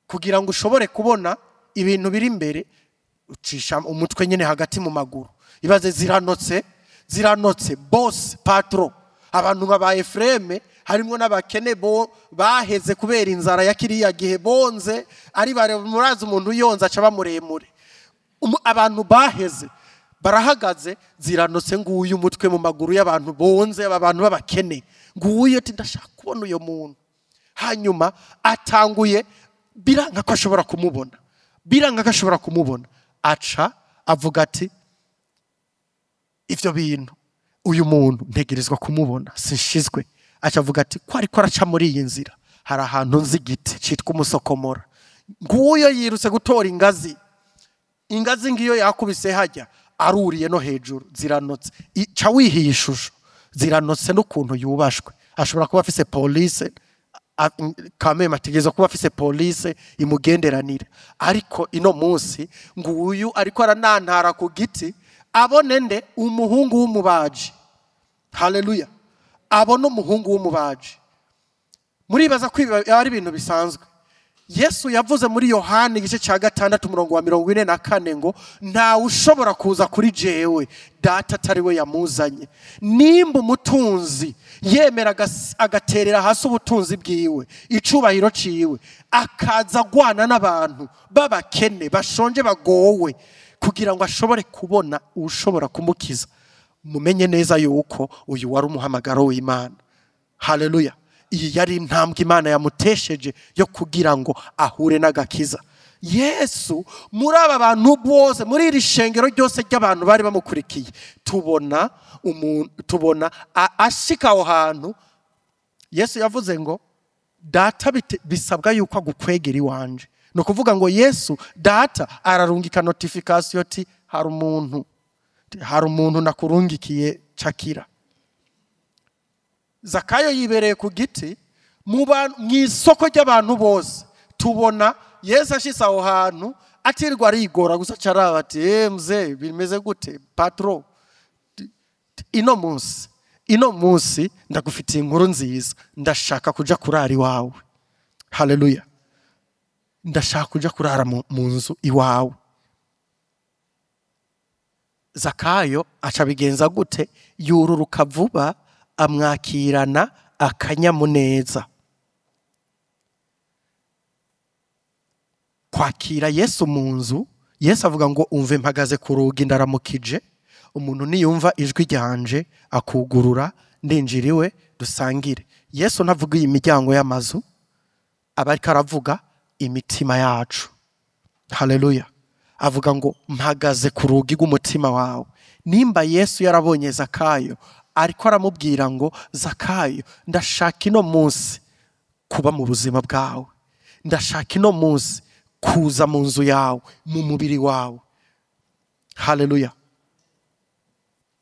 kugira ngo ushobore kubona ibintu biri imbere, ucisha umutwe nyene hagati mu maguru. Ibaze ziranotse boss patro, abantu nka Efrem harimo n'abakene baheze kubera inzara ya kiriya gihe, bonze ari bare murazi umuntu yonza aca bamuremure. Abantu baheze barahagaze, ziranotse nguyu umutwe mu maguru y'abantu bonze, abantu b'abakene. Nguyu ati ndashaka kubona uyo muntu. Hanyuma atanguye biranga ko ashobora kumubona, aca avuga ati ivyo bintu uyu muntu ntegerezwa kumubona, sinshizwe. Aca avuga ati ko ariko araca muri iyi nzira hari ahantu nzi igiti citwa umusokomora. Nguyo yirutse gutora ingazi ngiyo yakubise hajya aruriye no hejuru. Ziranotse, ca wihiye ishusho, ziranotse n'ukuntu yubashwe. Ashobora kuba afise police, kameme ategerezwa kuba afise police imugenderanira. Ariko ino munsi nguyu ariko aranantara ku giti, abone nde umuhungu w'umubaji. Haleluya. Abone umuhungu w'umubaji. Muribaza ko ari ibintu bisanzwe. Yesu yavuze muri Yohana igice cya 6:44 ngo nta ushobora kuza kuri jewe data atari we yamuzanye. Nimba umutunzi yemera agaterera hasi ubutunzi bwiwe, icubahiro ciwe, akaza gwana n'abantu babakene bashonje bagowe, kugira ngo ashobore kubona ushobora kumukiza. Mumenye neza yuko uyu wari umuhamagaro w'Imana. Haleluya. Iyi yari intambwe Imana yamutesheje yo kugira ngo ahure n'agakiza. Yesu muri aba bantu bose, muri iri shengero ryose ry'abantu bari bamukurikiye, tubona ashika aho hantu. Yesu yavuze ngo data bisabwa yuko agukwegera iwanje. No kuvuga ngo Yesu data ararungika notification ati hari umuntu nakurungikiye cakira. Zakayo yibereye ku giti mu isoko ry'abantu bose. Tubona Yesu ashitse aho hantu atirwa arigora gusa caraba ati mzee bimeze gute patro, ino munsi ndagufitiye inkuru nziza, ndashaka kuja kurara iwawe. Haleluya. Ndashaka kuja kurara mu nzu iwawe. Zakayo aca bigenza gute? Yururuka vuba amwakirana akanyamuneza. Kwakira Yesu mu nzu, Yesu avuga ngo umve mpagaze ku rugi ndaramukije, umuntu niyumva ijwi ryanje akugurura ndinjiriwe dusangire. Yesu ntavuga iyi miryango y'amazu, abariko aravuga imitima yacu. Haleluya. Avuga ngo mpagaze ku rugi rw'umutima wawe. Nimba Yesu yarabonye Zakayo ariko aramubwira ngo Zakayo ndashaka ino munsi kuba mu buzima bwawe, ndashaka ino munsi kuza mu nzu yawe, mu mubiri wawe. Haleluya.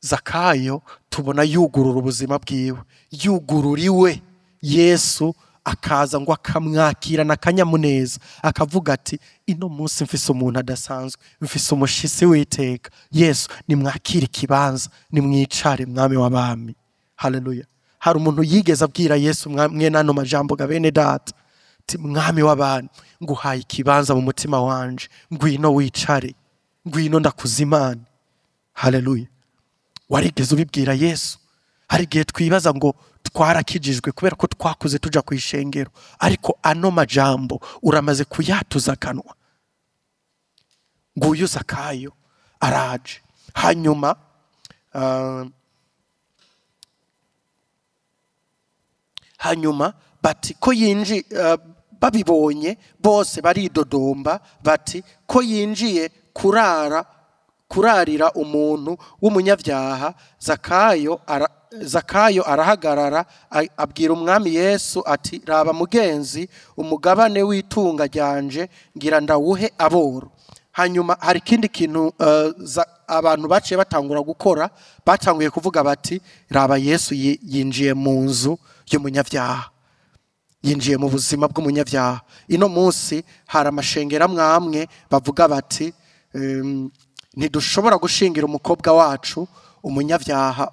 Zakayo tubona yugurura ubuzima bwiwe, yugururiwe. Yesu akaza ngo akamwakirana akanyamuneza, akavuga ati ino munsi mfise umuntu adasanzwe, mfise umushitsi w'iteka. Yesu nimwakire ikibanza, nimwicare mwami w'abami. Haleluya. Hari umuntu yigeze abwira Yesu mwene ano majambo ga bene data, ati mwami w'abami nguhaye ikibanza mu mutima wanje, ngwino wicare, ngwino ndakuzimana. Haleluya. Warigeze ubibwira Yesu? Hari igihe twibaza ngo twarakijijwe kubera ko twakuze tuja ku ishengero, ariko ano majambo uramaze kuyatuza kanwa. Nguyu Zakayo araje. Hanyuma bati ko babibonye bose baridodomba bati ko yinjiye kurarira umuntu w'umunyabyaha. Zakayo arahagarara abwira umwami Yesu ati raba mugenzi, umugabane w'itunga ryanje ngira ndawuhe aboro. Hanyuma hari ikindi kintu abantu baciye batangura gukora, batanguye kuvuga bati raba Yesu yinjiye mu nzu y'umunyabyaha, yinjiye mu buzima bw'umunyabyaha. Ino munsi hari amashengero amwe bavuga bati ntidushobora gushingira umukobwa wacu umunyabyaha,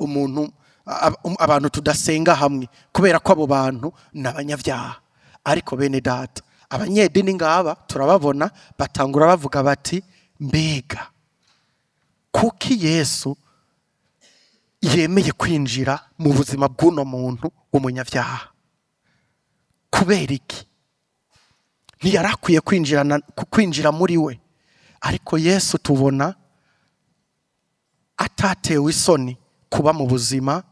abantu tudasenga hamwe, kubera ko abo bantu n'abanyabyaha. Ariko bene data, abanyedini ngaba turababona batangura bavuga bati mbega kuki Yesu yemeye kwinjira mu buzima bw'uno muntu w'umunyabyaha? Kubera iki? Ntiyarakwiye kwinjira muri we. Ariko Yesu tubona atatewe isoni kuba mu buzima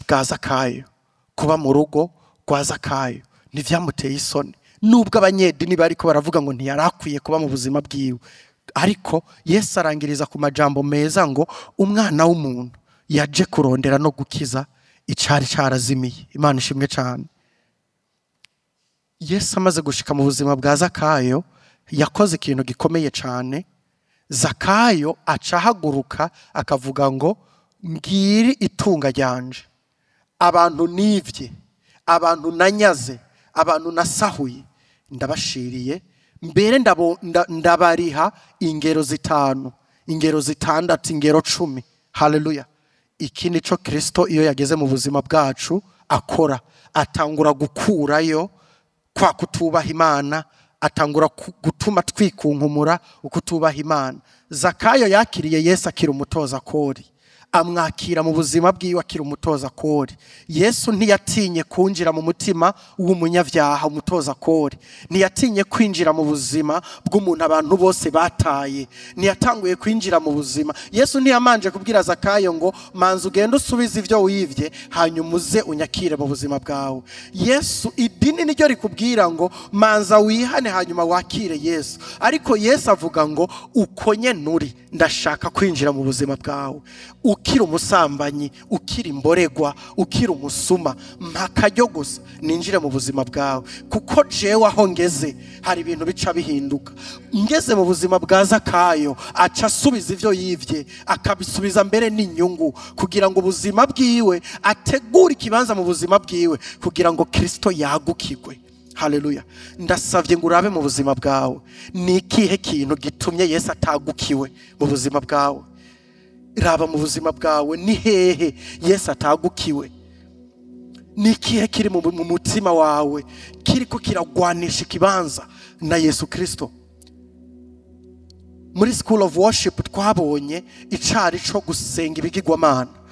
bwa Zakayo, kuba mu rugo rwa Zakayo. Ntivyamuteye isoni, nubwo abanyedini bariko baravuga ngo ntiyarakwiye kuba mu buzima bwiwe. Ariko Yesu arangiriza ku majambo meza ngo umwana w'umuntu yaje kurondera no gukiza icari carazimiye. Imana ishimwe cyane. Yesu amaze gushika mu buzima bwa Zakayo yakoze ikintu gikomeye cyane. Zakayo acahaguruka akavuga ngo ngiri itunga ryanje, abantu nivye, abantu nanyaze, abantu nasahuye, ndabashiriye mbere ndabariha ingero 5, ingero 6, ingero 10. Haleluya. Iki nico Kristo iyo yageze mu buzima bwacu akora, atangura gukurayo kwa kutubaha Imana, atangura gutuma twikunkumura ukutubaha Imana. Zakayo yakiriye Yesu akira umutoza kori, amwakira mu buzima bwiwe akira umutoza kori. Yesu ntiyatinye kwinjira mu mutima w'umunyavyaha umutoza kori, ntiyatinye kwinjira mu buzima bw'umuntu abantu bose bataye, ntiyatanguye kwinjira mu buzima. Yesu ntiyamanje kubwira Zakayo ngo manza ugende usubize ivyo wivye hanyuma uze unyakire mu buzima bwawe. Yesu idini niryo rikubwira ngo manza wihane hanyuma wakire Yesu, ariko Yesu avuga ngo ukonye nuri ndashaka kwinjira mu buzima bwawe. Ukira umusambanyi, ukira imboregwa, ukira umusuma, mpakaryo gusa ninjire mu buzima bwawe, kuko jewe aho ngeze hari ibintu bica bihinduka. Ngeze mu buzima bwa Zakayo aca asubiza ivyo yivye akabisubiza mbere n'inyungu, kugira ngo ubuzima bwiwe ategure ikibanza mu buzima bwiwe kugira ngo Kristo yagukirwe. Haleluya. Ndasavye ngo urabe mu buzima bwawe ni ikihe kintu gitumye Yesu atagukiwe mu buzima bwawe. Raba mu buzima bwawe ni hehe Yesu atagukiwe. Ni ikihe kiri mu mutima wawe kiriko kiragwanisha ikibanza na Yesu Kristo. Muri School of Worship twabonye icari co gusenga ibigirwamana.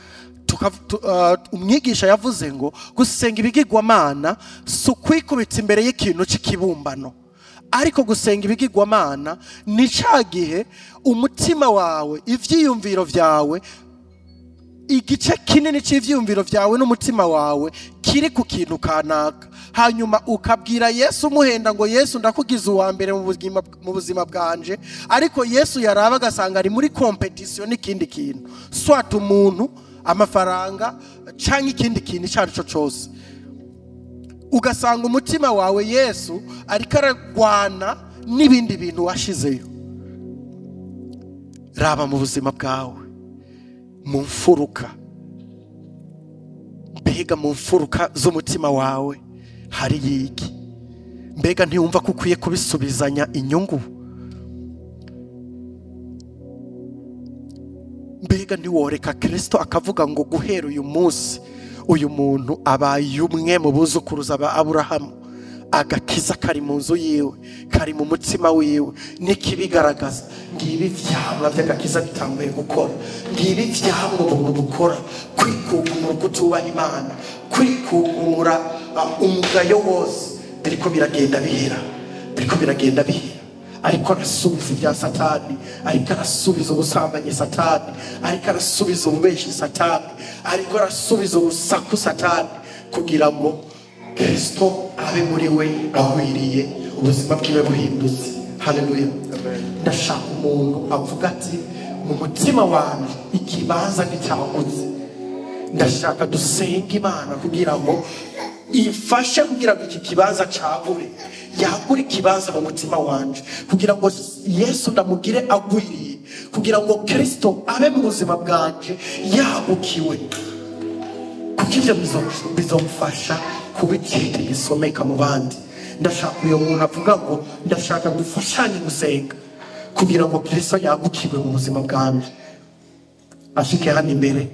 Umwigisha yavuze ngo gusenga ibigirwamana si ukwikubita imbere y'ikintu cy'ikibumbano, ariko gusenga ibigirwamana ni ca gihe umutima wawe, ivyiyumviro vyawe, igice kinini cy'ivyiyumviro vyawe n'umutima wawe kiri ku kintu kanaka, hanyuma ukabwira Yesu umuhenda ngo Yesu ndakugize uwa mbere mu buzima bwanje, ariko Yesu yaraba agasanga ari muri competition n'ikindi kintu, swat umuntu, amafaranga canke ikindi kintu cyari cyo cyose. Ugasanga umutima wawe Yesu ariko aragwana n'ibindi bintu washizeyo. Raba mu buzima bwawe mu mfuruka, mbega mu mfuruka z'umutima wawe hari yiki? Mbega ntiwumva ko ukwiye kubisubizanya inyungu? Mbega ntiworeka Kristo akavuga ngo guhera uyu munsi uyu muntu abaye umwe mu buzukuruza ba Aburahamu, agakiza kari mu nzu yiwe, kari mu mutima wiwe, nikibigaragaza ngibi vyamwa vy'agakiza bitanguye gukora, ngibi vyamwa umuntu gukora, kwikugumura kutubaha Imana, kwikugumura umugayo wose biriko biragenda bihera, ariko arasubiza ibya Satani, ariko arasubiza ubusambanyi Satani, ariko arasubiza ububeshi Satani, ariko arasubiza urusaku Satani, kugira ngo Kristo abe muri we ahwiriye, ubuzima bwiwe buhindutse. Haleluya. Ndashaka umuntu avuga ati mu mutima wanjye ikibanza nticyagutse. Ndashaka dusenga Imana kugira ngo ifashe kugira ngo iki kibanza cyagure, yagure ikibanza mu mutima wanje, kugira ngo Yesu ndamugire agwiriye, kugira ngo Kristo abe mu buzima bwanje yagukiwe, kuko ivyo bizomfasha kuba ikintu gisomeka mu bandi. Ndashaka uyo muntu avuga ngo ndashaka dufashanye gusenga kugira ngo Kristo yagukiwe mu buzima bwanje, ashike hano imbere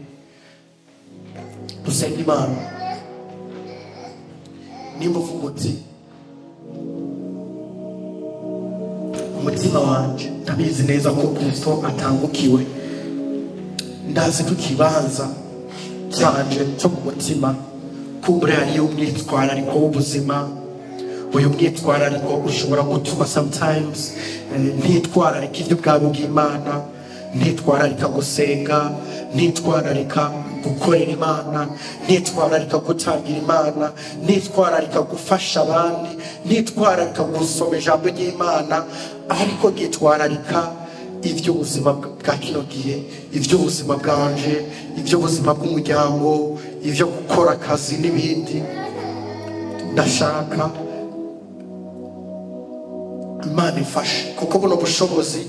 dusenga Imana. Nimba uvuga uti umutima wanje ndabizi neza ko Kristo atangukiwe, ndazi ko ikibanza cyanje cyo mu mutima kumbure hariyo umwitwarariko w'ubuzima. Uyu mwitwarariko ushobora gutuma sometimes ntitwararika ibyo bwabo bw'Imana, ntitwararika gusenga, ntitwararika gukorera Imana, ntitwararika gutangira Imana, ntitwararika gufasha abandi, ntitwararika gusoma ijambo ry'Imana, ariko gitwararika iby'ubuzima bwa kino gihe, iby'ubuzima bwanje, iby'ubuzima bw'umuryango, ibyo gukora akazi n'ibindi. Ndashaka Imana ifashe, kuko buno bushobozi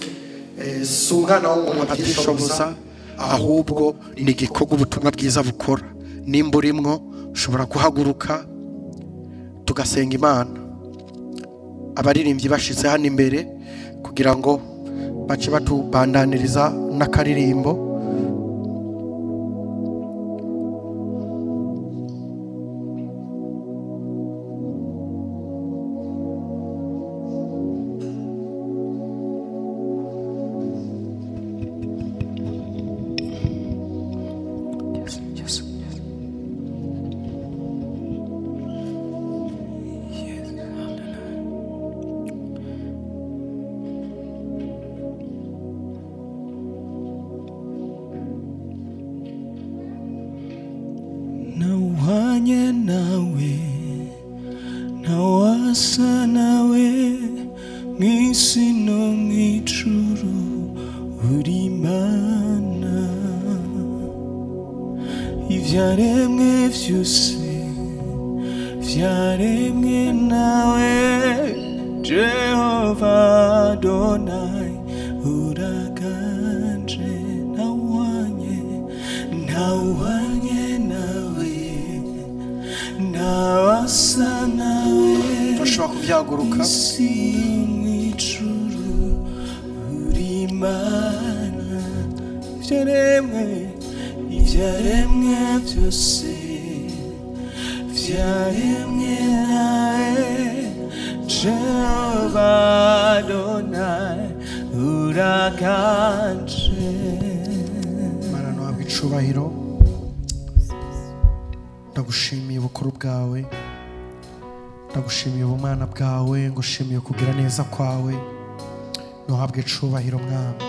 si umwana w'umuntu atishoboza, ahubwo ni igikorwa ubutumwa bwiza bukora. Nimba urimwo ushobora guhaguruka tugasenga Imana. Abaririmbyi bashize hano imbere kugira ngo bace batubandaniriza n'akaririmbo. mw'ijuru uri Imana ivyaremwe vyose vyaremwe nawe Jehova Adonai uraganje ntawanye nawe ntawasa nawe turashobora kuvyaguruka isi mw'ijuru uri Imana ivyaremwe vyose vyaremwe nawe Jehova Adonai uraganje Mana ntabwo icubahiro ndagushimiye ubukuru bwawe ndagushimiye ubumana bwawe ngushimiye kugira neza kwawe ntuhabwe icubahiro mwami